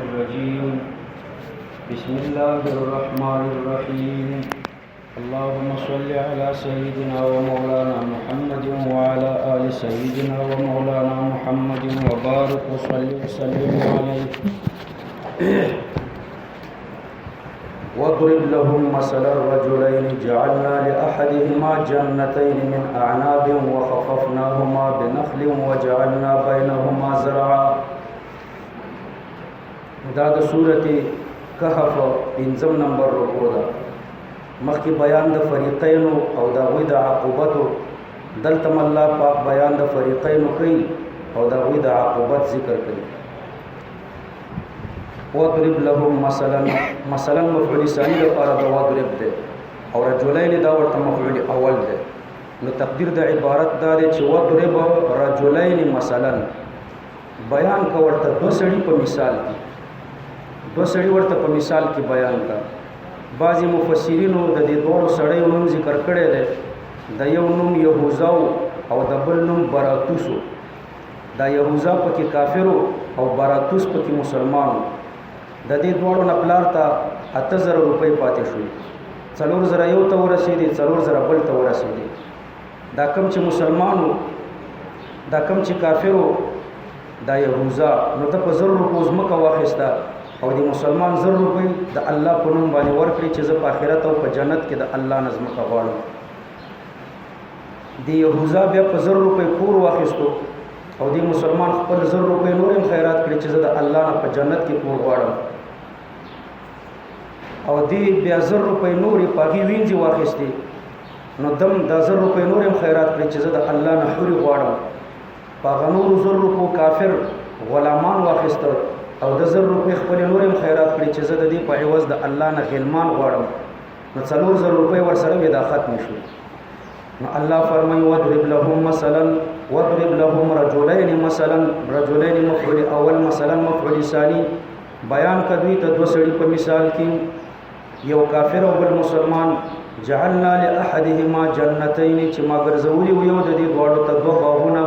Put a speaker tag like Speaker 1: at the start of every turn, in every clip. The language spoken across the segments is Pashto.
Speaker 1: الرجيم بسم الله الرحمن الرحيم اللهم صل على سيدنا ومولانا محمد وعلى آل سيدنا ومولانا محمد وبارك وسلم عليه واضرب لهم مثل الرجلين جعلنا لأحدهما جنتين من أعناب وخففناهما بنخل وجعلنا بينهما زرعا. دا د سورة کهف 5 نمبر رکوع ده. مخکې بیان د فریقینو او د هغوی د عقوبتو، دلته الله پاک بیان د فریقینو کوي او د هغوی د عقوبت ذکر کوي. واضرب لهم مثلا مفعول ثانی لپاره د واضرب دی او رجلین دا ورته مفعول اول دی. نو تقدیر د عبارت دا دی چې واضرب رجلین مثلا بیان کا ورته دو سړي په مثال کې، دو سړي ورته په مثال کې بیان کا. بعضی مفسرینو د دې دوه سړیو نوم ذکر کړی دی. د یو نوم یهوذا او د بل نوم براتوس. دا یهوذا پکې کافرو او براتوس پکې مسلمانو. د دې دوړو نه پلار ته 8000 روپۍ پاتې شوې. 4000 یو ته ورسېدې، 4000 بل ته ورسېدې. دا کم چې مسلمانو، دا کم چې کافرو، دا یهوذا نو ته په 1000 روپۍ ځمکه واخیسته او د مسلمان 1000 روپۍ د الله په نوم باندې ورکړي چې زه په آخرت او په جنت کې د الله نه ځمکه غواړم. د یهوذا بیا په 1000 روپۍ کور واخیستو او د مسلمان خپل 1000 روپۍ نور هم خیرات کړي چې زه د الله نه په جنت کې کور غواړم. او دی بیا 1000 روپۍ نورې په هغې وینځې واخیستې، نو دم دا 1000 روپۍ نور هم خیرات کړي چې زه د الله نه حورې غواړم. په هغه نورو 1000 روپو کافر غلامان واخیسته او د 1000 روپۍ خپلې نور هم خیرات کړي چې زه د دې په عوض د الله نه غلمان غواړم. نو 4000 روپۍ ورسره وې دا ختمې شوې. نو الله فرمایي واضرب لهم مثلا، واضرب لهم رجلین مثلا، رجلین مفعول اول، مثلا مفعول ثانی. بیان کا دوی ته دو سړي په مثال کې، یو کافر او بل مسلمان. جعلنا لاحدهما جنتین چې ما ګرځولي و یو د دې دواړو ته دوه باغونه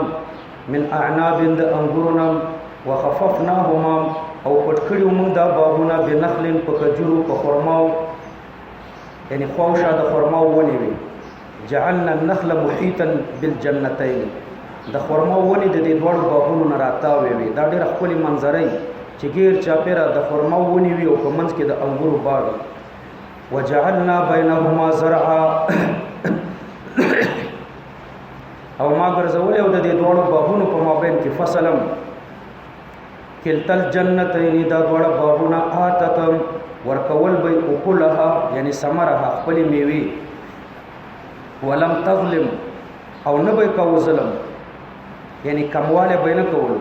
Speaker 1: من اعناب د انګورونه، وخففناهما او پټ کړي موږ دا باغونه بنخل په کجورو په خرماو، یعنی خواوشا د خرماو ونې وي. جعلنا النخل محیطا بالجنتین، د خرماو ونې د دې دواړو باغونو نه راتاوې وي. دا ډېره ښکلې منظره چې ګیر چاپېره د خرماو ونې وي او په منځ کې د انګورو باغ. وجعلنا بینهما زرعا او ما ګرځولی او د دې دواړو باغونو په مابین کې فصلا. کلتا الجنتین، دا دواړه باغونه آتت ورکول به اکلها یعنی ثمرها خپلې میوې، ولم تظلم او نه به کوو ظلم، یعنی کموالی به نه کولو،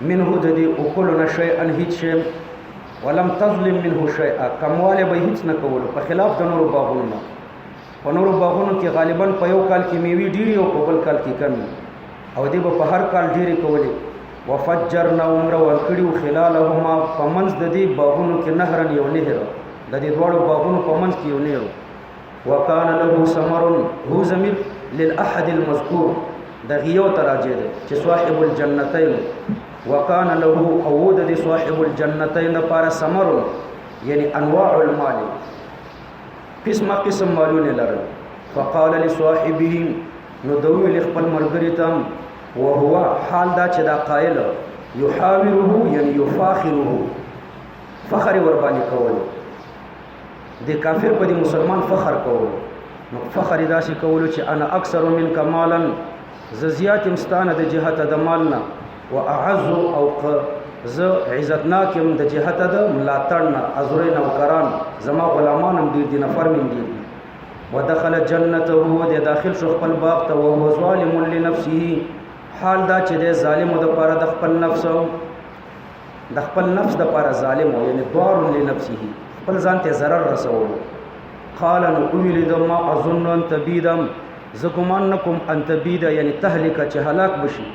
Speaker 1: منه د دې اکلو نه شیئا هیڅ شی، ولم تظلم منه شیئا کموالی به هیڅ نه کولو، په خلاف د نورو باغونو نه. په نورو باغونو کې غالبا په یو کال کې میوې ډېرې او په بل کال کې کمې، او دې به په هر کال ډېرې کولې. وفجرنا عمره ورکړي خلالهما په منځ د دې باغونو کې نهرا یو نهر، د دې دواړو باغونو په منځ کې یو نهر. وکان له ثمر، هو ضمیر للاحد المذکور د غیو تراجه ده چې صاحب الجنتین. وکان له او د دې صاحب الجنتین لپاره ثمر یعنی انواع المال، قسمه قسم مالونه لرل. فقال لصاحبه، نو دوی خپل مرګري ته، وهو حال دا چې دا قائل یحاوره یعنی یفاخره، فخر ور باندې کول، د کافر په دې مسلمان فخر کول. نو فخر داسې کولو چې انا اکثر منک مالا، ز زیات مستانه د جهته د مالنا، واعز او ز عزتناکم د جهته د ملاتړنا، ازرین او کران زما غلامان هم ډیر دي، نفر من دي. ودخل جنته، د داخل شو خپل باغ ته، وهو ظالم لنفسه، حال دا چې د ظالم د پاره د خپل نفس، د خپل نفس د پاره ظالم او یعنی ضار لنفسه، خپل ځان ته ضرر رسول. قال نو ویل د ما اظن ان تبیدم، زه ګمان نکوم ان تبید یعنی تهلک چې هلاک بشي،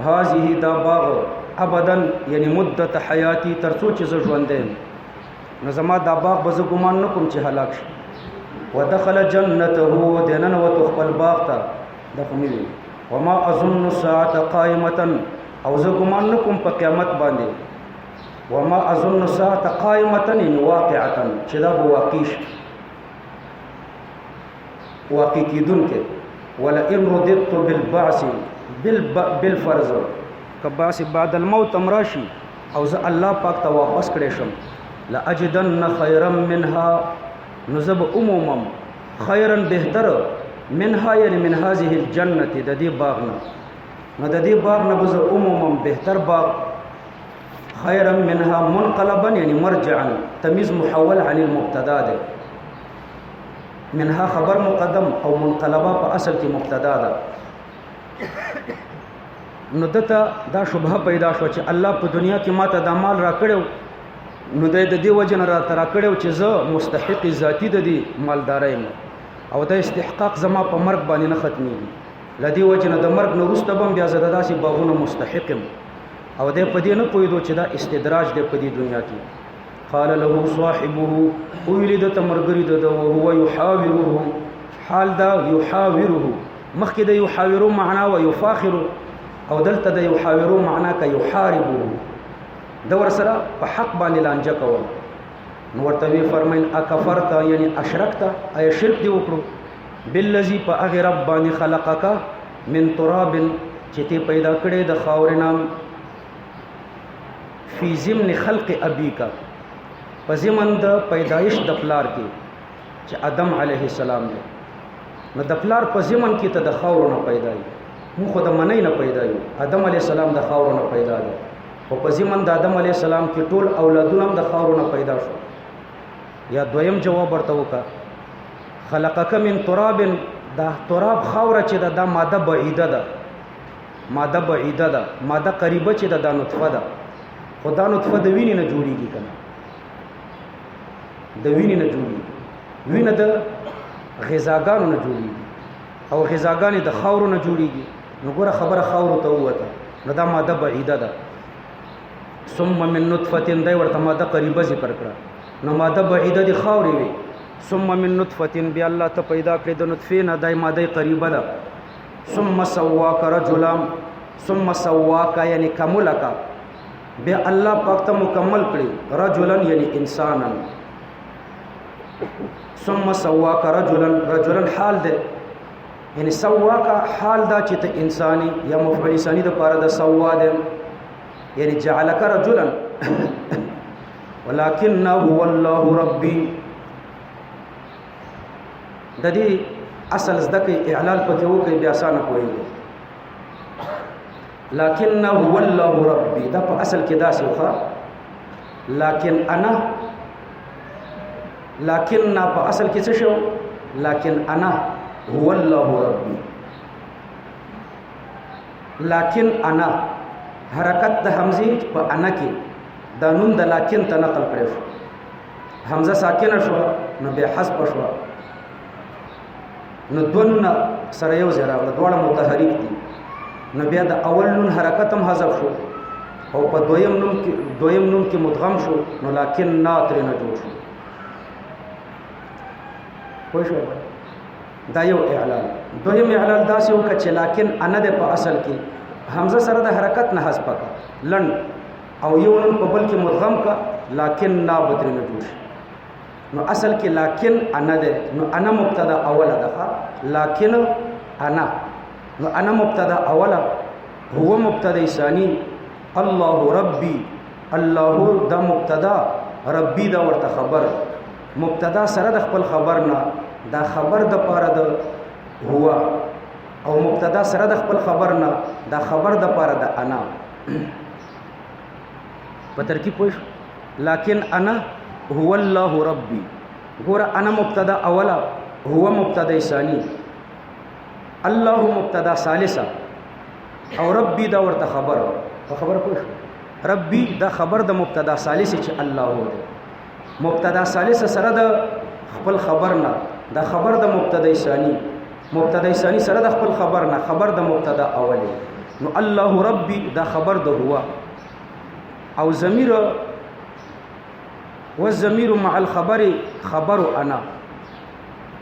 Speaker 1: هذه دا باغ ابدا یعنی مدت حیاتی تر څو چې زه ژوندی یم، نو زما دا باغ به زه ګمان نکوم چې هلاک شي. ودخل جنته، دننوت خپل باغ ته، د خو مې وما اظن الساعه قائمه، او زه ګمان نکوم په قیامت باندې وما اظن الساعه قائمه واقعه چې دا به واقع کیدونکې ولا ان رددت بالبعث بالفرض کباس بعد الموت امراشي او زه الله پاک ته واپس کړې شم لاجدن خيرا منها نزب عموما خيرا بهتر منها یعنی من هذه الجنه د دې باغ نه نو د دې باغ نه بز عموما بهتر باغ خيرا منها منقلبا یعنی مرجعا تمیز محول عن المبتدا ده منها خبر مقدم او منقلبه په اصل کې مبتدا ده نو دته دا شبهه پیدا شو چې الله په دنیا کې ماته د مال را کړو نو د دې وجه نه را کړو چې زه مستحق ذاتی د دې مالدارۍ او د استحقاق زما په مرګ باندې نه ختميږي لدی وجه نه د مرګ نه وروسته بم بیا زه داسې باغونه مستحقم او د په دې نه پوهیدو چې دا استدراج دی په دې دنیا کې قال له صاحبه ويلد تمرغري ده وهو يحاوره حال دا يحاوره مخکې د يحاوره معنا او يفاخر او دلته د يحاوره معنا ک يحاربه دا ورسره په حق باندې لانجه کول نو ورته وی فرمایل اکفرت یعنی اشرکت اي شرک دی وکړو بالذي په هغه رب باندې خلقک من تراب چې ته پیدا کړې د خاورنا فی ضمن خلق ابيک په زمن د پیدایش د پلار کې چې آدم علیه السلام دی نو د پلار په زمن کې ته د خاور نه پیدا یې مو خو د منی نه پیدا یو آدم علیه السلام د خاور نه پیدا دی او په زمن د آدم علیه السلام کې ټول اولادونه د خاور نه پیدا شو یا دویم جواب ورته وکا خلقک من تراب دا تراب خاور چې د ماده بعیده ده ماده قریبه چې د نطفه ده خدا نطفه د وینې نه جوړیږي کنه د وینې نه جوړیږي وینه د غذاګانو نه جوړیږي او غذاګانې د خاورو نه جوړیږي نو ګوره خبره خاورو ته وته نو دا ماده بعیده ده ثم من نطفه دای ورته ماده قریبه ذکر کړه نو ماده بعیده د خاورې وي ثم من نطفه بیا الله ته پیدا کړې د نطفه نه دای ماده قریبه ده ثم سواک رجلا ثم سواک یعنی کملک بیا الله پاک ته مکمل کړي رجلا یعنی انسانا ثم سواک رجلا حال ده یعنی سواک حال دا چې ته انساني یا مفعول ثانی د پاره د سوا ده یعنی جعلک رجلا ولكن هو الله ربي د دې اصل زدکې اعلان پکې وکړي بیا اسانه کوي لكن هو الله ربي دا په اصل کې دا څه لكن انا لكن په اصل کې څه شو لكن انا هو الله ربي لكن انا حرکت د حمزه په انا کې د نون د لكن ته نقل کړو حمزه ساکنه شو نو به حذف شو نو دون سره یو ځای راغله دواړه متحرک دي نو بیا د اول نون حرکت هم حذف شو او په دویم نون کې مدغم شو نو لكن ناتر نه جوړ شو پوه شو دا یو اعلان دویم اعلان داسې وکړه چې لكن انا د په اصل کې حمزه سره د حرکت نه حذف کا لن او یو نون په بل کې مدغم کا لكن نا بدر نه جوړ نو اصل کې لكن انا ده نو انا مبتدا اوله ده لكن انا نو انا مبتدا اوله هو مبتدا ثانی الله ربي الله دا مبتدا ربي دا ورته خبر مبتدا سره د خپل خبر نه دا خبر د پاره د هو او مبتدا سره د خپل خبر نه دا خبر د پاره د انا په ترکیب پوښ لكن انا هو الله ربي ګور انا مبتدا اوله هو مبتدا ثانی الله مبتدا ثالثه او ربي دا ورته خبر پوښ ربي دا خبر د مبتدا ثالثه چې الله هو مبتدا ثالثه سره د خپل خبر نه دا خبر د مبتدا ثانی سره د خپل خبر نه خبر د مبتدا اوله نو الله ربي دا خبر د هو او ضمیر والضمير مع الخبر خبر انا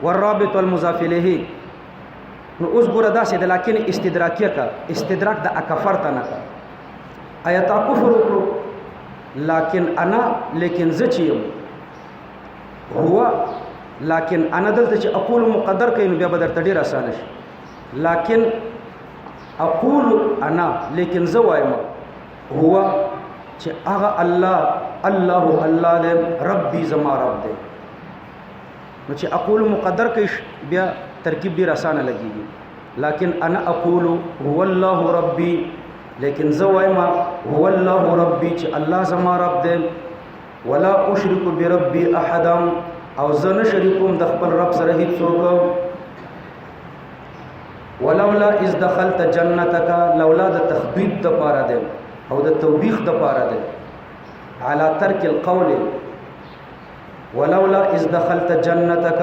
Speaker 1: والرابط والمضاف الیه نو اوس ګوره داسې د لکن استدراکیه کا استدراک د اکفرت نه کا آیات کفر وکړو لكن انا لیکن زچیم هو لكن انا دلته چې اقول مقدر کین بیا بدر تډیر آسان شي لكن اقول انا لیکن زوایم هو چې هغه الله دې ربي زما رب دې نو چې اقول مقدر کیش بیا ترکیب ډیر آسان لګیږي لكن انا اقول هو الله ربي لیکن زوایم هو الله ربي چې الله زما رب دې ولا اشرك بربي احدا او زنه شریکوم د خپل رب سره هیڅ څوک ولولا اذ دخلت جنتك لولا د تخبيب د پاره ده او د توبیخ د پاره ده على ترك القول ولولا اذ دخلت جنتك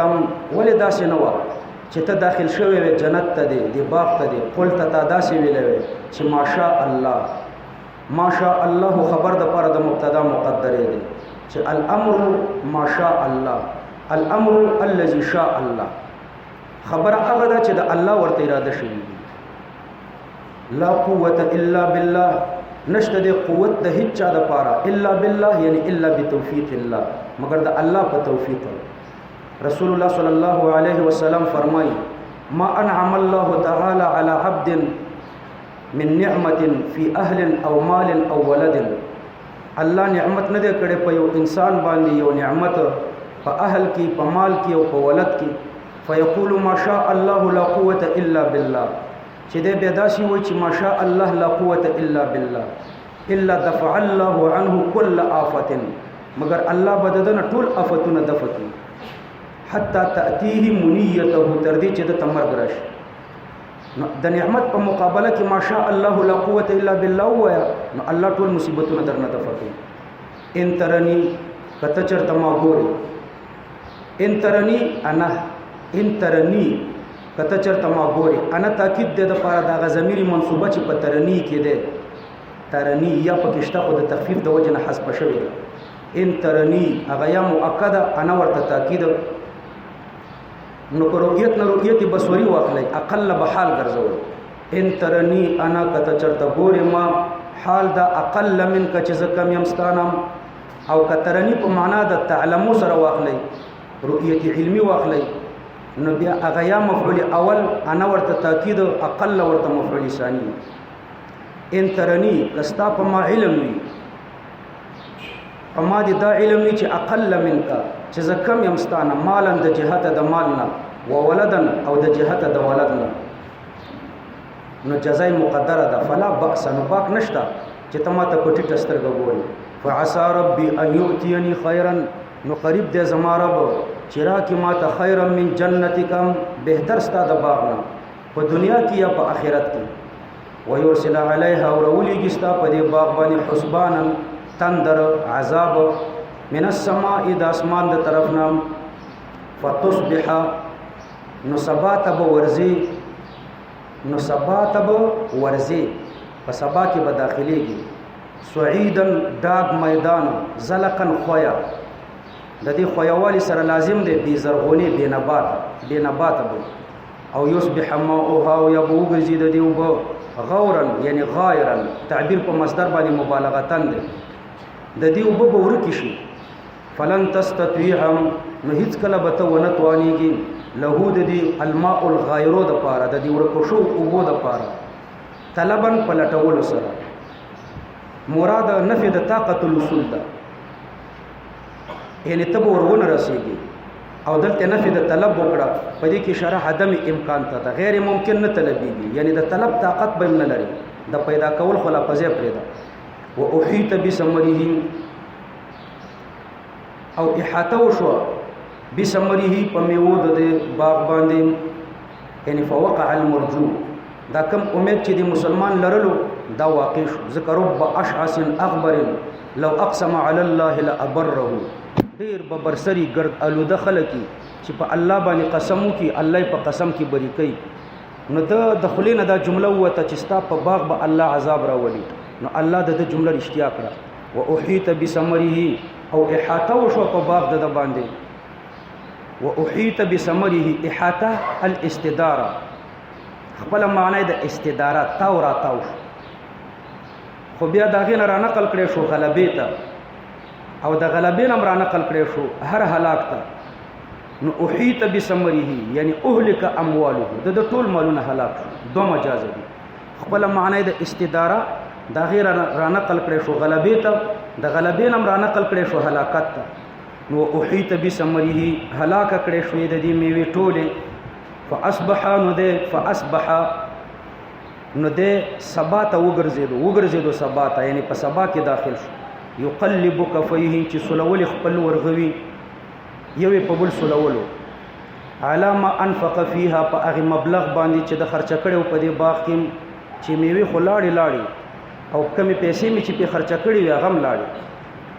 Speaker 1: ولدا سنوا چې ته داخل شوی و جنت ته دی باغ ته دی قلت تا داسې ویلې چې ماشاء الله خبر د پاره د مبتدا مقدر دی چې الامر ماشاء الله الامر الذي شاء الله خبر هغه ده چې د الله ورته اراده شوی لا قوت الا بالله نشته د قوت د هیڅ چا د پاره الا بالله یعنی الا بتوفیق الله مگر د الله په توفیق رسول الله صلی الله علیه وسلم فرمایي ما انعم الله تعالی على عبد من نعمت في اهل او مال او ولد الله نعمت نه دې کړې په یو انسان باندې یو نعمت په اهل کې په مال کې او په ولد کې فيقول ما شاء الله لا قوه الا بالله چې دې بداسي وي چې ما شاء الله لا قوه الا بالله الا دفع الله عنه كل آفه مگر الله بددن ټول آفتونه دفع کوي حتى تأتيه منيته تر دې چې د تمرګ راشي د نعمت په مقابله کې ماشاء الله لا قوت الا بالله ويا نو الله ټول مصیبتونه درنه دفع کوي ان ترني کته چرته ما ګوري ان ترني کته چرته ما ګوري انا تاکید ده د پاره د غزمیری منصوبه چې په ترني کې ده ترني یا پکشته خو د تخفیف د وجه نه حذف شوی ده ان ترني هغه یا مؤکد انا ورته تاکید نو رؤیت نه رؤیت بصری واخلای اقل بحال ګرځول ان ترنی انا کته چرته ګورې ما حال دا اقل من کچ ز کم یمستانم او کترنی په معنا د تعلمو سره واخلای رؤیت علمی واخلای نو بیا هغه یا مفعول اول انا ورته تاکید اقل ورته مفعول ثانی ان ترنی کستا په ما علم وی اما دي دا علم چې اقل منک چې ز کم یمستانه مالن د جهته د مالنا وولدن او د جهته د ولدنا نو جزای مقدره ده فلا باس نو باک نشتا چې تما ته پټی ټستر غوړي فعسى ربي ان يؤتيني خيرا نو قریب دې زما رب چرا کی ما ته خيرا من جنتکم بهتر ستا د باغنا په دنیا کې یا په آخرت کې ويرسل عليها ورولي جستا په دې باغ باندې حسبانا تندر عذاب من السماء د اسمان د طرفنا فتصبح نو سبات به ورزي په سبا کې به داخليږي سعيدا داغ میدان زلقن خویا د دې خویوالي سره لازم دی بي زرغوني بي نبات او يصبح ماؤها ويبوغ زيد دي وب غورا یعنی غایرا تعبیر په مصدر باندې مبالغه تند د دې وب ورکی شي فلن تستطيعهم نو هیڅ کله به ته ونه توانیږي له د دې الماء الغایرو د پاره د دې ورکو شو اوبو د پاره طلبن پلټول سره مراد نفي د طاقت الوصول ده یعنی ته ورونه رسیږي او دلته نفي د طلب وکړه په دې کې شرح عدم امکان ته غیر ممکن نه طلبيږي یعنی د طلب طاقت به نه لري د پیدا کول خلا پځه پرېدا او احيط بسمره او احاطه وشو بسمره په میوه د باغ باندې یعنی فوقع المرجو دا کم امید چې د مسلمان لرلو دا واقع شو ذکر رب اشعث اغبر لو اقسم على الله لابره ډیر ببرسری ګرد الوده خلکی چې په الله باندې قسم وکي الله په قسم کې بری کوي نو د دخلینه دا جمله وته چې ستا په باغ به الله عذاب راولي نو الله د جمله رښتیا کړه واحيط بسمره او احاطه وشو په باغ د باندې واحيط بسمره احاطه الاستداره خپل معنی د استداره تاو را تاو خو بیا دا غین را نقل کړي شو غلبې ته او د غلبې نه را نقل کړی شو هر هلاک ته نو احیط بثمره یعنی اهلک امواله د ټول مالونه هلاک شو. دو مجاز دي. خپل معنی د استداره دا غیر را نقل کړی شو غلبې ته، د غلبې نه را نقل کړی شو هلاکت ته. نو احیط بثمره هلاک کړی شو د دې میوې ټولې. فاصبح نو ده سبا ته وګرځېدو سبا ته یعنی په سبا کې داخل شو. یقلب کفیه چې سلول خپل ورغوي یوې په بل سلولو علامه انفق فيها په هغه مبلغ باندې چې د خرچ کړو په دې باغ کې چې میوه خلاړې او کمی پیسې می چې په خرچ کړې وي هغه ملاړې.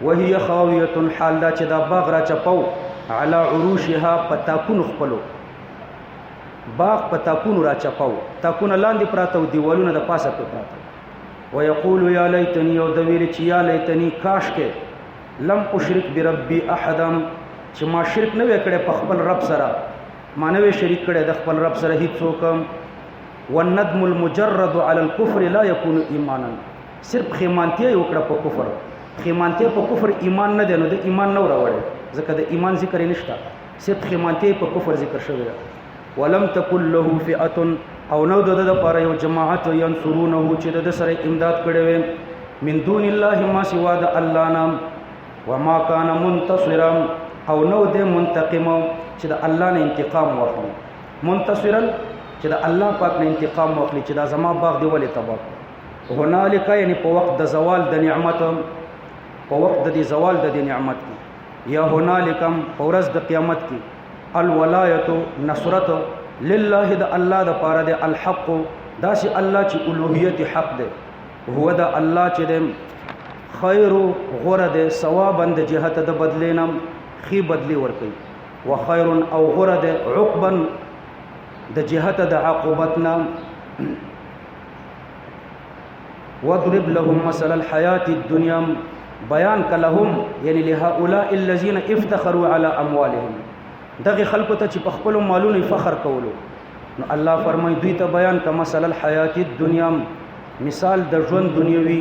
Speaker 1: وهي خاویه حال دا چې دا باغ را چپاو على عروشها پتاکون خپلو باغ پتاکون را چپاو، تاکون لاندې پراته او دیوالونه د پاسه په پراته. ويقول یا لیتنی او دویل چې یا لیتنی کاش کې لم اشرک بربی احدا چې ما شرک نه وکړې په خپل رب سره، ما نه شریک کړې د خپل رب سره هیڅوک. والندم المجرد على الكفر لا يكون ایمانا. صرف خیمانتیا یو کړه په کفر، خیمانتیا په کفر ایمان نه دی، نو د ایمان نه راوړي ځکه د ایمان ذکر نشته، صرف خیمانتیا په کفر ذکر شوی دی. ولم تكن له فئه او نو د لپاره یو جماعت ينصرونه چې د سره امداد کړي وي من دون الله ما سوا د الله نام. وما كان منتصرا او نو د منتقم چې د الله نه انتقام واخلي، منتصرا چې د الله پاک نه انتقام واخلي چې دا زما باغ دی ولې تباہ. هنالک یعنی په وخت د زوال د نعمت، په وخت د زوال د نعمت کې، یا هنالکم په ورځ د قیامت کې الولایت نصرت لله د الله د پاره د الحق داسې الله چې الوهیت حق ده، هو د الله چې د خیر غره د ثواب د جهت د بدلینم خي بدلی ور کوي، وخير او غره د عقبا د جهت د عقوبتنا. واضرب لهم مثل الحیات الدنیا بیان کلهم یعنی لهؤلاء الذين افتخروا على اموالهم، دغه خلکو ته چې په خپل مالونو فخر کولو، نو الله فرمایي دوی ته بیان کا مثل الحیات الدنیا مثال د ژوند دنیوي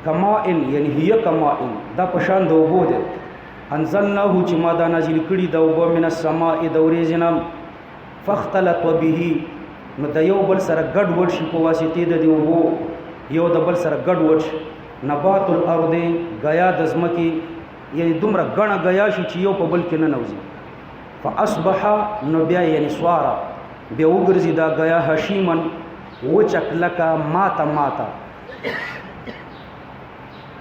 Speaker 1: کمائن یعنی هي کمائن دا پشان د اوبو ده انزلناه چې ما دا نازل کړي د اوبو من السماء د ورېزنا فاختلط به نو د یو بل سره ګډ وډ شي په واسطه د اوبو یو د بل سره ګډ وډ نبات الارض غیا د زمکی یعنی دومره غنه غیا شي چې یو په بل کې نه نوځي. فاصبح نو بیا یعنی سوارا بیا وګرځي دا غیا هشیمن وچکلکا ماتا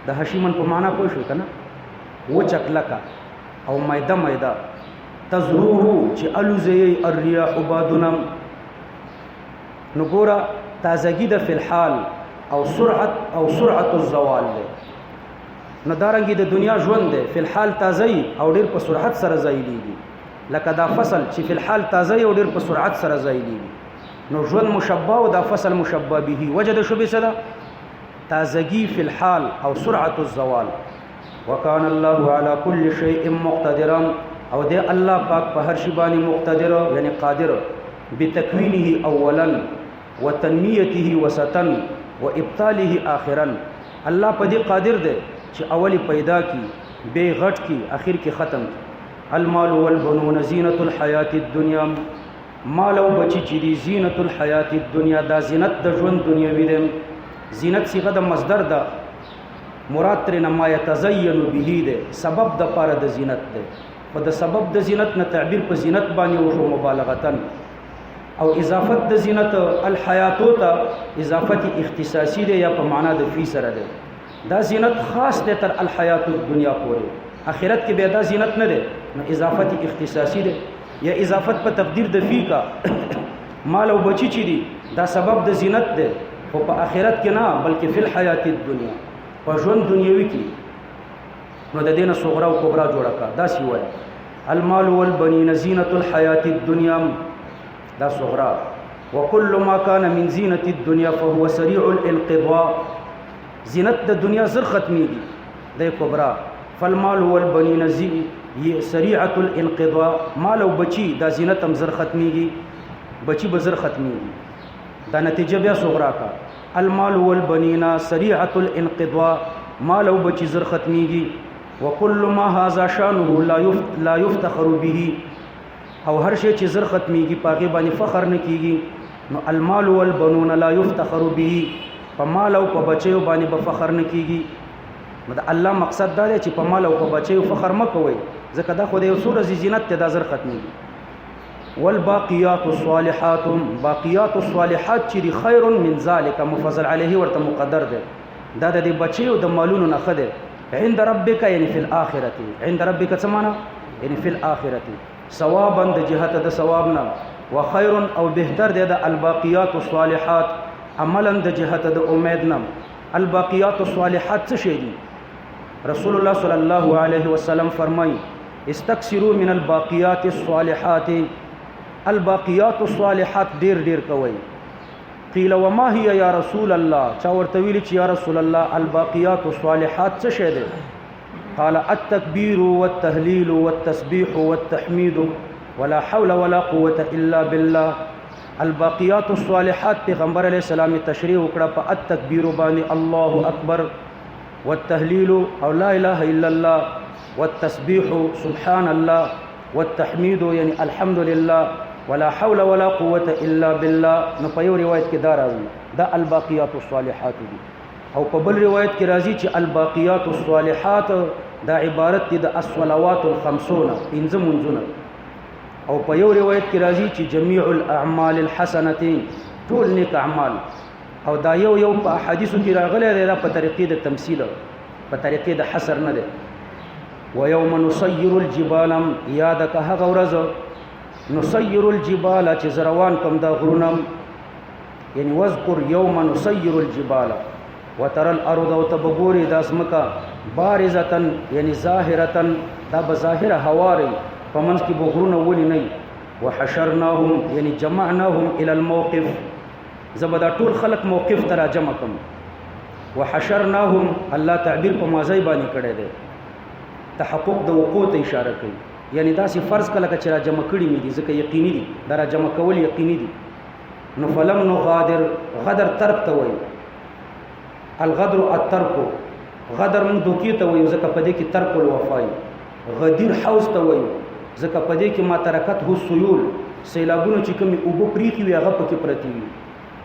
Speaker 1: د هشیمن په معنا پوه شو کنه، وچکلکا او میده تزروه چې الوزی الرياح بادنم. نو ګوره تازگی د فی الحال او سرعت الزوال ده. نو دارنګي د دنیا ژوند ده فی الحال تازه او ډیر په سرعت سره زایلیږي، لکه دا فصل چې فی الحال تازه او ډیر په سرعت سره زایلیږي. نو ژوند مشبہ او دا فصل مشبہ به وجد شبه صدا تازگی فی الحال او سرعت الزوال. وکان الله علی کل شیء مقتدرا او دے الله پاک په هر شی باندې مقتدر یعنی قادر بتکوینه اولا وتنمیته وسطا وابطاله آخرا. الله په دې قادر دی چې اولی پیدا کی به غټ کی اخر کی ختم کی. المال والبنون زینت الحیات الدنیا، مال او بچی چې دی زینت الحیات الدنیا دا زینت د ژوند دنیوي دی. زینت صيغه د مصدر ده، مراد تر نه ما يتزين به ده، سبب د پاره د زینت ده. په د سبب د زینت نه تعبیر په زینت باندې وشو مبالغتن، او اضافت د زینت الحیاتو ته اضافت اختصاصی ده یا په معنا د فی سره ده. دا زینت خاص ده تر الحیات الدنیا پورې، اخرت کې به دا زینت نه ده، نو اضافت اختصاصی ده یا اضافت په تقدیر د فی کا. مال او بچی چي دي دا سبب د زینت ده، خو په آخرت کې نه بلکې فی الحیات الدنیا په ژوند دنیوي کې. نو د دینه صغرا او کبرا جوړه کا دا سی وای المال والبنین زینت الحیات الدنیا دا صغرا. وكل ما كان من زینت الدنیا فهو سریع الانقضاء. زینت د دنیا زر ختمیږي د کبرا. فالمال والبنین سریعه الانقضاء، مال او بچی دا زینت هم زر ختمیږي، بچی به زر ختمیږي. دا نتیجه بیا صغرا کا المال والبنین سریعه الانقضاء، مال او بچی زر ختمیږي. وكل ما هذا شانه لا يفتخر به او هر شی چې زر ختمیږي پاګې باندې فخر نه کیږي نو المال والبنون لا يفتخر به په مال او په بچیو باندې به فخر نه کیږي نو د الله مقصد دا دی چې په مال او په بچیو فخر مکوئ ځکه دا خو د یو څو ورځې زینت ته دا زر ختمیږي والباقیات الصالحات باقیات الصالحات چې خیر من ذلك مفضل علیه ورته مقدر دی دا د بچیو د مالونو نه خده عند ربک یعنی فی الاخرته عند ربک څه معنا یعنی فی الاخرته ثوابا د جهت د ثوابنا وخير او بهتر دی د الباقیات الصالحات عملا د جهت د امیدنا الباقیات الصالحات څه شي دي رسول الله صلی الله علیه وسلم فرمای استكثروا من الباقیات الصالحات الباقیات الصالحات ډیر ډیر کوي قیل وما هي یا رسول الله چا ورته ویل چې یا رسول الله الباقیات الصالحات څه شي دي قال التكبير والتهليل والتسبيح والتحميد ولا حول ولا قوة إلا بالله الباقيات الصالحات پیغمبر علیہ السلام تشریح وکړه په التکبیر باندې الله اکبر والتهليل او لا اله الا الله والتسبيح سبحان الله والتحميد يعني الحمد لله ولا حول ولا قوة الا بالله نو په یو روایت کې دا راځي دا الباقيات الصالحات دي او په بل روایت کې راځي چې الباقيات الصالحات دا عبارت دي د الصلوات الخمسون پنځه منځونه او په یو روایت کې راځي چې جميع الاعمال الحسنه ټول نیک اعمال او دا یو په احادیثو کې راغلي دی دا په طریقې د تمثيل په طریقې د حصر نه دی ويوم نصير الجبال یادک هغه ورځ نصير الجبال چې زروان کوم دا غرونه یعنی واذكر يوم نصير الجبال وترى الارض وتبغوري داسمکا بارزه یعنی ظاهره دا بظاهره هواري پمنس کی بغرونه ونی نه وحشرناهم یعنی جمعناهم الى الموقف زبدا ټول خلق موقف ترا جمع کوم وحشرناهم الله تعبیر په ماضی باندې کړی دی تحقق د وقوع ته اشاره کوي یعنی دا سی فرض کله چې را جمع کړی مې دي ځکه یقیني دي دا را جمع کول یقیني دي نو فلم نغادر غدر ترک ته وایي الغدر الترک غدر من دوکي ته وایي ځکه په دې کې ترک الوفای غدیر حوض ته وایي ځکه په دې کې ما ترکت هو سیول سیلابونه چې کومي اوبو پریخي وي هغه پکې پرتی وي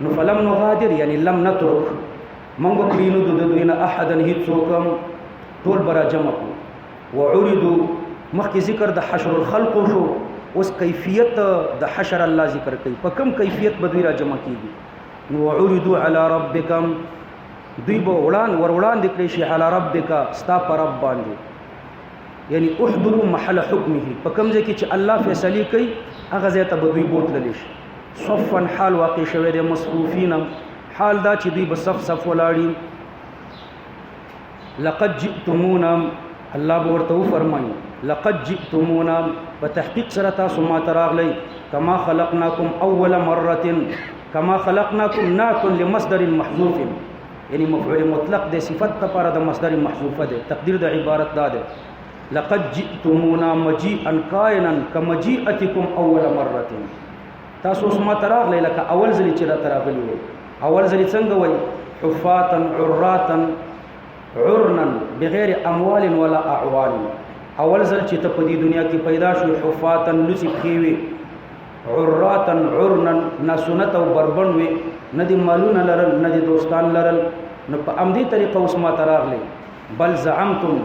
Speaker 1: نو فلم نغادر یعنی لم نترک منګو کړینو د دوی نه احدن هیڅ څوک ټول برا جمع کو وعرضوا مخکې ذکر د حشر الخلق شو اوس کیفیت د حشر الله ذکر کوي په کوم کیفیت به دوی را جمع کیږي نو وعرضوا علی ربکم دوی به وړاندې کړی شي علی ربک ستا پر رب باندې یعنی احضروا محل حکمه په کوم ځای کې چې الله فیصله کوي هغه ځای ته به دوی بوتللی شي صفا حال واقع شوی د مصفوفین حال دا چې دوی به صف ولاړي لقد جئتمونا الله ورته فرمایي لقد جئتمونا بتحقيق سره تاسو ما تراغلی کما خلقناکم اول مره کما خلقناکم نات لمصدر محذوف یعنی مفعول مطلق د صفت لپاره د مصدر محذوفه ده تقدیر د عبارت دا ده لقد جئتمونا مجيئا كائنا كمجيئتكم اول مره تاسو ما تراغلی لکه اول ځل چې را تراغلی وي اول ځل څنګه وي حفاتا عراتا عرنا بغیر اموال ولا اعوان اول ځل چې ته په دې دنیا کې پیدا شو حفاتا لسی خيوي عراتا عرنا نسنت او بربن وي ندي مالونه لرل ندي دوستان لرل نو په امدي طریقه اوس ما تراغلی بل زعمتم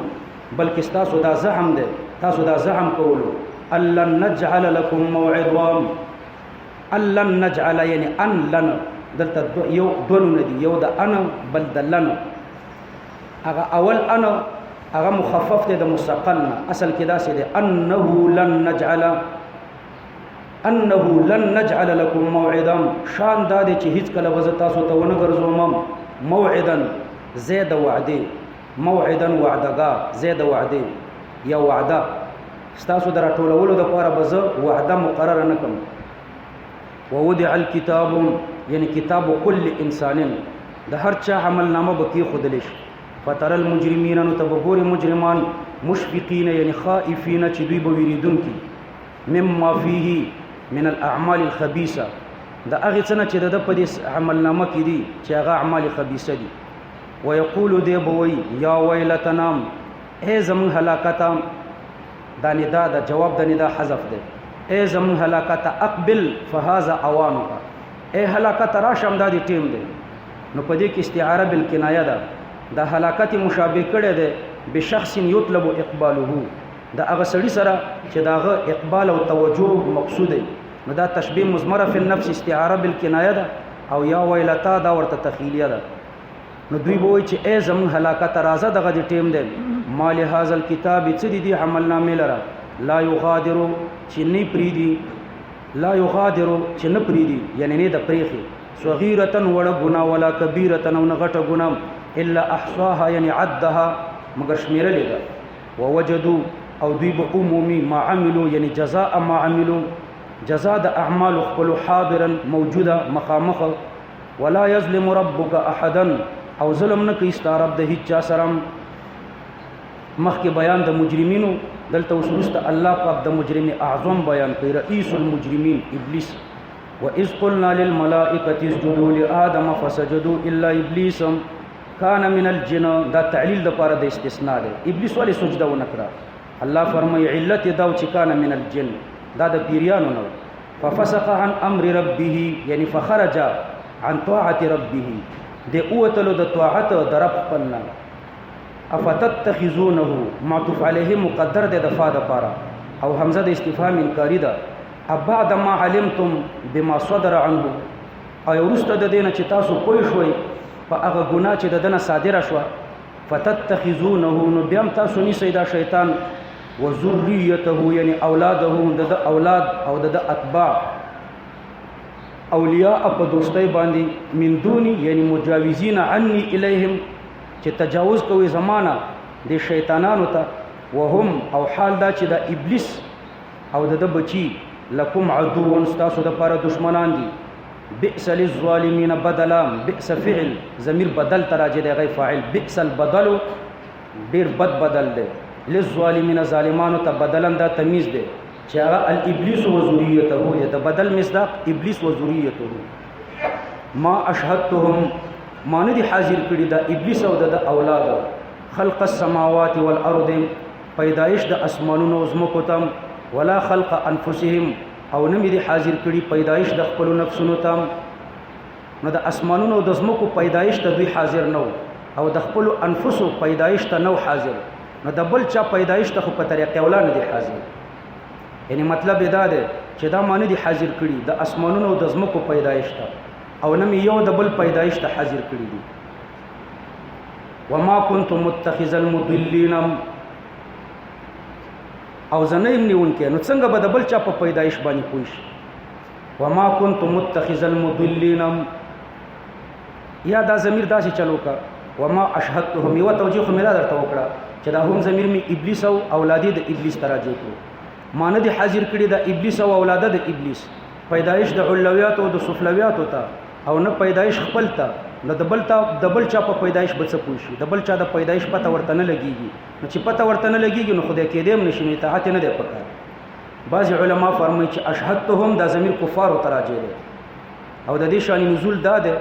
Speaker 1: بلکې تاسو دا زعم ده تاسو دا زعم کولو ان نجعل لكم موعدا ان نجعل یعنی ان لنا دلته یو دونو ندي یو د انا بل د لنا هغه اول انا هغه مخفف دی د مستقلنا اصل کې دا څه دی انه لن نجعل لكم موعدا شان دا دی چې هیڅ کله وز تاسو ته ونه ګرځوم موعدا زید وعده موعدا وعدغا زید وعده یا وعده تاسو در ټولولو د لپاره بز وعده مقرره نکم ووضع الكتاب یعنی کتاب کل انسان د هر چا عمل نامه بکی خودلیش فتر المجرمین نو تبغور مجرمان مشفقین یعنی خائفین چې دوی به ویریدون کی مما فيه من الاعمال الخبيثه دا هغه څه چې د په دې عمل نامه کې دي چې هغه اعمال خبيثه دي ويقول دی بوي یا ويلتنا اے زمون هلاکتا دا ندا دا جواب دا ندا حذف دے اے زمون هلاکتا اقبل فهذا اوانک اے هلاکت راشم دا دی ټیم دے نو پدې کې استعاره بالکنایه ده دا هلاکت مشابه کړي ده بشخص یطلب اقباله دا هغه سړي سره چې داغه اقبال او توجه مقصود دی نو دا تشبیه مضمره فی النفس استعاره بالکنایه ده او یا ویلتا دا ورته تخیلیه ده نو دوی وایي چې ای زمون هلاکت راځه دغه دی ټیم دی مال هاذا الكتاب چې دی عمل نامه لره لا یغادر چې نه پریدي لا یغادر چې نه پریدي یعنی نه د پریخي صغیرتن وړه ګنا ولا کبیرتن او نه غټه ګنا الا احصاها یعنی عدها مگر شمیرلې ده ووجدوا او دوی به عمومي ما عملوا یعنی جزاء ما عملوا جزاء د اعمال خپل حاضرا موجوده مخامخ ولا يظلم ربك احدا او ظلم نه کوي ستارب د هیڅ چا سره مخکې بیان د مجرمینو دلته وسوسته الله پاک د مجرم اعظم بیان کوي رئیس المجرمین ابلیس واذ قلنا للملائکه اسجدوا لآدم فسجدوا الا ابلیس کان من الجن دا تعلیل د پاره د استثناء ده ابلیس ولې سجده ونکړه الله فرمایي علت دا چې کان من الجن دا د پیریانو نه ففسق عن امر ربه یعنی فخرج عن طاعه ربه د اوتلو د طاعت د رب پنه افتتخذونه معطوف علیه مقدر د دفاع د پاره او حمزه د استفهام انکاری ده بعد ما علمتم بما صدر عنه او ورسته د دینه چې تاسو پوه شوي په هغه ګناه چې دنه صادره شو فتتخذونه نو بیا تاسو نیسئ دا شیطان وذریته یعنی اولاده د اولاد او د اتباع اولیاء په دوستۍ باندې من دونی یعنی مجاوزین عني الیهم چې تجاوز کوي زمانہ د شیطانانو ته وهم او حال دا چې د ابلیس او د بچی لکم عدو تاسو د لپاره دشمنان دي بئس للظالمین بدلا بئس فعل ضمیر بدل تراجه دی غیر فاعل بئس البدل ډیر بد بدل دی للظالمین ظالمانو ته بدلن دا تمیز دی چې هغه الابلیس و ذریته یا د بدل مصداق ابلیس و ذریته ما اشهدتهم ما نه دي حاضر کړي دا ابلیس او د اولاد خلق السماوات والارض پیدایش د اسمانونو او زمکو تم ولا خلق انفسهم او نه دي حاضر کړي پیدایش د خپل نفسونو تم نو د اسمانونو او د زمکو پیدایش ته دوی حاضر نو او د خپل انفسو پیدایش ته نو حاضر نو د بل چا پیدایش ته په طریقې ولا نه دي حاضر یعنی مطلب دا دی چې دا معنی دي حاضر کړي د اسمانونو او د زمکو پیدایش ته او نه یو د بل پیدایش ته حاضر کړي دي وما كنت متخذ المضلين او زنیم نیونکې نو څنګه به د بل چا په پیدایش باندې پوښ وما كنت متخذ المضلين یا دا ضمیر داسې چلو کا وما اشهدتهم یو توجیه خو مې درته وکړه چې دا هم ضمیر می ابلیس او اولادې د ابلیس تراجه کړو معنی دي حاضر کړي د ابلیس او اولاده د ابلیس پیدایش د علویات او د سفلویات ته او نه پیدایش خپل ته نو د بل چا په پیدایش بڅ پوښي د بل چا د پیدایش پته ورته نه لګيږي نو چې پته ورته نه لګيږي نو خدای کې دې نشي اطاعت نه دی پکار بعض علما فرمایي چې اشهدتهم د ضمیر کفار تراجه دي او د دې شان نزول دا ده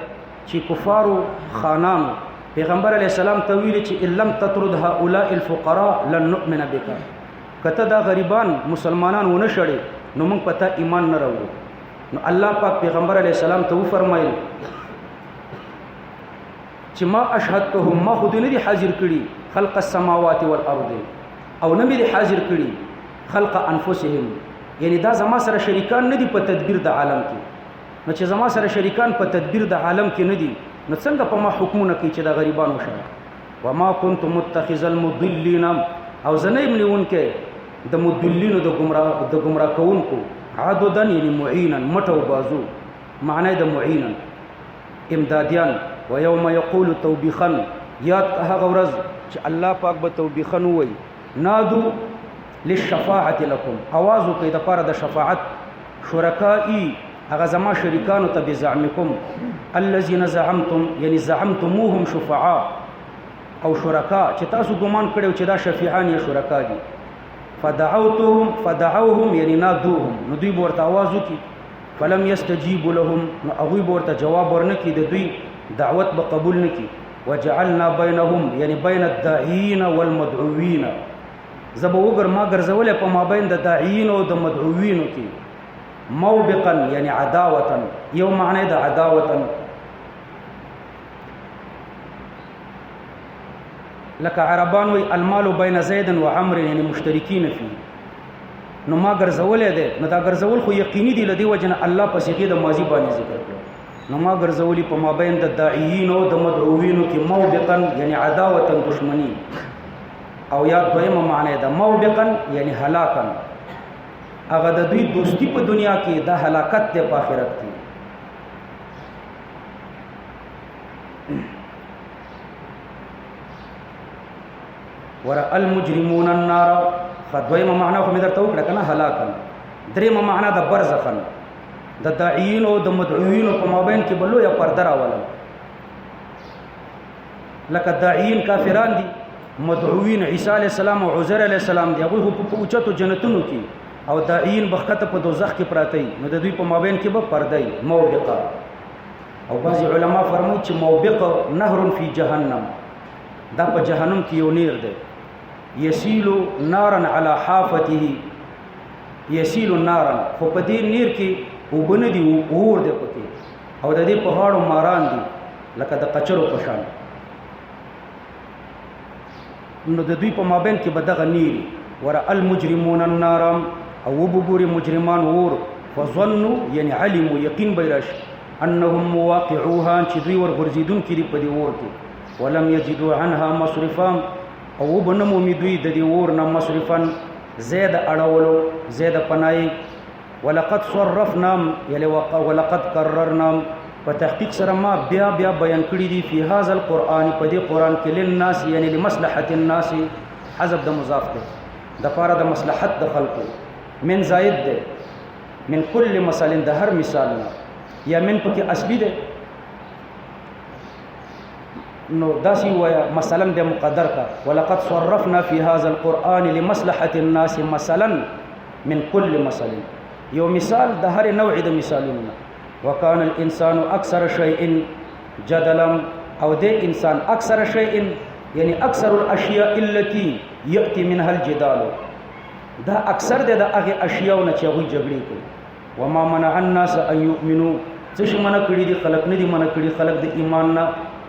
Speaker 1: چې کفارو خانانو پیغمبر علی السلام ته ویل چې ان لم تطرد هؤلاء الفقراء لن نؤمن بك کته دا غریبان مسلمانان ونه شړي نو موږ پته ایمان نه راوړو نو الله پاک پیغمبر علی السلام ته فرمایل چې ما اشهدتهم ما خود نه دي حاضر کړي خلق السماوات والارض او نه دي حاضر کړي خلق انفسهم یعنی دا زما سره شریکان نه دي په تدبیر د عالم کې نو چې زما سره شریکان په تدبیر د عالم کې نه دي نو څنګه په ما حکمونه کوي چې دا غریبان وشړه وما كنت متخذ المضلين او زنیم نیونکې د مضلینو د گمراه کوونکو عددن یعنی معینا مټو بازو معنی د معینا امدادیان ويوم يقول توبيخا یاد هغه ورځ چې الله پاک به توبیخا وای نادو للشفاعه لكم आवाज کوي د پاره د شفاعت شرکائی هغه زما شریکانو ته بزعمکم الذين زعمتم یعنی زعمتموهم شفعاء او شرکا چې تاسو ګمان کړو چې دا شفیعان یا شرکا دي فدعوهم یعنی نادوهم نو دوی ورته आवाज وکي فلم يستجيبوا لهم نو هغه ورته جواب ورنکي د دوی دعوت به قبول نکي وجعلنا بينهم یعنی بین الداعین والمدعوین زب وګر ما ګرځولې په مابین د داعین او د مدعوینو کې موبقا یعنی عداوتا یو معنی د عداوتا لکه عربان وی المال بین زید و عمرو یعنی مشترکین فی نو ما ګرځولې ده نو دا ګرځول خو یقیني دی لدی وجنه الله په صيغه د ماضی باندې ذکر کړ نو ما ګرځولې په مابین د داعیین او د مدعوینو کې موبقا یعنی عداوتا دشمنی او یا دویمه معنی ده موبقا یعنی هلاکا هغه د دوی دوستی په دنیا کې د هلاکت د آخرت کې ور المجرمون النار خدویمه معنا خو مې درته وکړه کنه هلاکن دریمه معنا د برزخن د داعیین او د مدعوین په مابین کې بلو یا پرده راولم لکه داعیین کافران دي مدعوین عیسی علی السلام او عزیر علی السلام دي هغه په اوچتو جنتونو کې او داعیین بخته په دوزخ کې پراته نو د دوی په مابین کې به پرده موبقه او بعض علما فرمایي چې موبقه نهر فی جهنم دا په جهنم کې یو نیر دی یسیل نارا علی حافته یسیل نارا خو په دې نیر کې وبنه دی اور دی پکې او د دې په هاړو ماران دي لکه د قچرو په شان نو د دوی په مابین کې به دغه نیر ور المجرمون النار او وبګوري مجرمان اور فظنوا یعنی علموا یقین بیرش انهم مواقعوها چې دوی ور غرزیدون کې دی په دې اور کې ولم یجدوا عنها مصرفا او بنمو می دوی د دې اور نه مصرفا زید اړولو زید پنای ولقد صرفنا یلی ولقد قررنا په تحقیق سره ما بیا بیان کړی دی په هاذ القرآن په دې قرآن کې للناس یعنی لمصلحت الناس حذف د مضاف ده د پاره د مصلحت د خلقو من زائد ده من کل مثال د هر مثال یا من پکې اصلي ده نو داسي ويا مثلا د مقدر کا ولقد صرفنا في هذا القرآن لمصلحة الناس مثلا من كل مثل یو مثال د هر نوع د مثالونو وكان الانسان اكثر شيء جدلا او د انسان اکثر شيء یعنی اکثر الاشیاء التي ياتي منها الجدال دا اکثر د هغه اشیاء نه چې هغه جګړې کوي وما منع الناس ان يؤمنوا څه شي منع کړی دي خلق نه دي منع کړی خلق د ایمان نه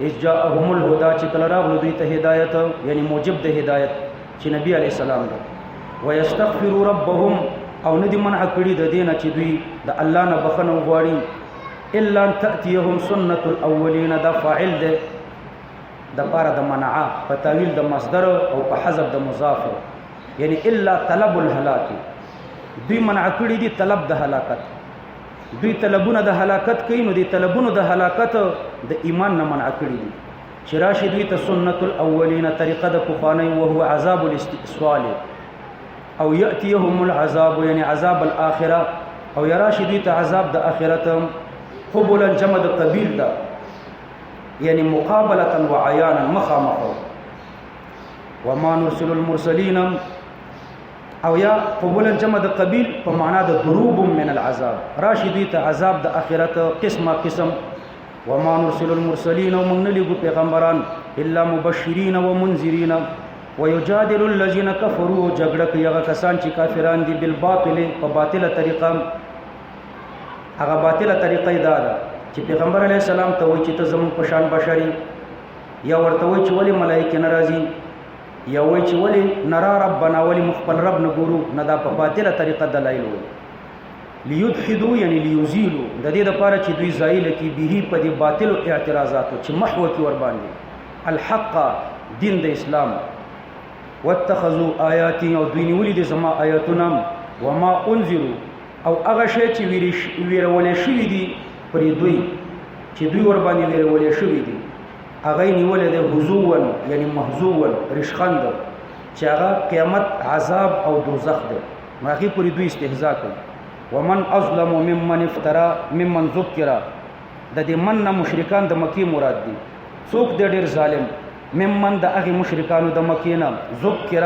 Speaker 1: اذ جاءهم الهدى چې کله راغلو دوی ته هدایت یعنی موجب د هدایت چې نبی علی السلام ده ويستغفروا ربهم او ندی منع کړی د دینه چې دوی د الله نه بخنه وغواړي الا ان تاتيهم سنه الاولين دا فاعل ده د پاره د منع په تعویل د مصدر او په حذف د مضاف یعنی الا طلب الهلاك دوی منع کړی دي طلب د هلاکت دوی طلبونه د هلاکت کوي نو دي طلبونه د هلاکت د ایمان نه منع کړی دي چې راشي دوی ته سنت الاولین طریقه د پخوانی او هو عذاب الاستئصال او یاتیهم العذاب یعنی عذاب الاخره او یراشي دوی ته عذاب د اخرت قبلا جمع د قبیل ده یعنی مقابله وعیانا مخامخ وما نرسل المرسلین او یا قبولا جمع د قبیل په معنا د ضروب من العذاب راشدی ته عذاب د اخرت قسمه قسم وما نرسل المرسلين ومن لغو پیغمبران الا مبشرین ومنذرین ويجادل الذين كفروا جګړه کوي هغه کسان چې کافران دي بالباطل په باطله طریقه هغه باطله طریقه دا ده چې پیغمبر علی السلام ته وایي چې ته زمون په شان بشری یا ورته وایي چې ولی ملائکه ناراضي یا وایي چې ولی نرا ربنا ولی مخبل رب نګورو نه دا په باطله طریقه دلایل وایي ليدحدوا یعنی ليزيلوا د دې لپاره چې دوی زایل کی به په دې باطل اعتراضات چې محو کی ور باندې الحق دین د اسلام واتخذوا آیاتی او دوی نیولې د زما آیاتونه وما انذروا او هغه شی چې ویرولې شوی دي پر دوی چې دوی ور باندې ویرولې شوی دي هغه نیولې د حضوون یعنی محذوون رشخند چې هغه قیامت عذاب او دوزخ ده ماخي پر دوی استهزاء کوي ومن اظلم ممن افترى ممن ذکر د دې من نه مشرکان د مکی مراد دي څوک د ډیر ظالم ممن د هغه مشرکانو د مکی نه ذکر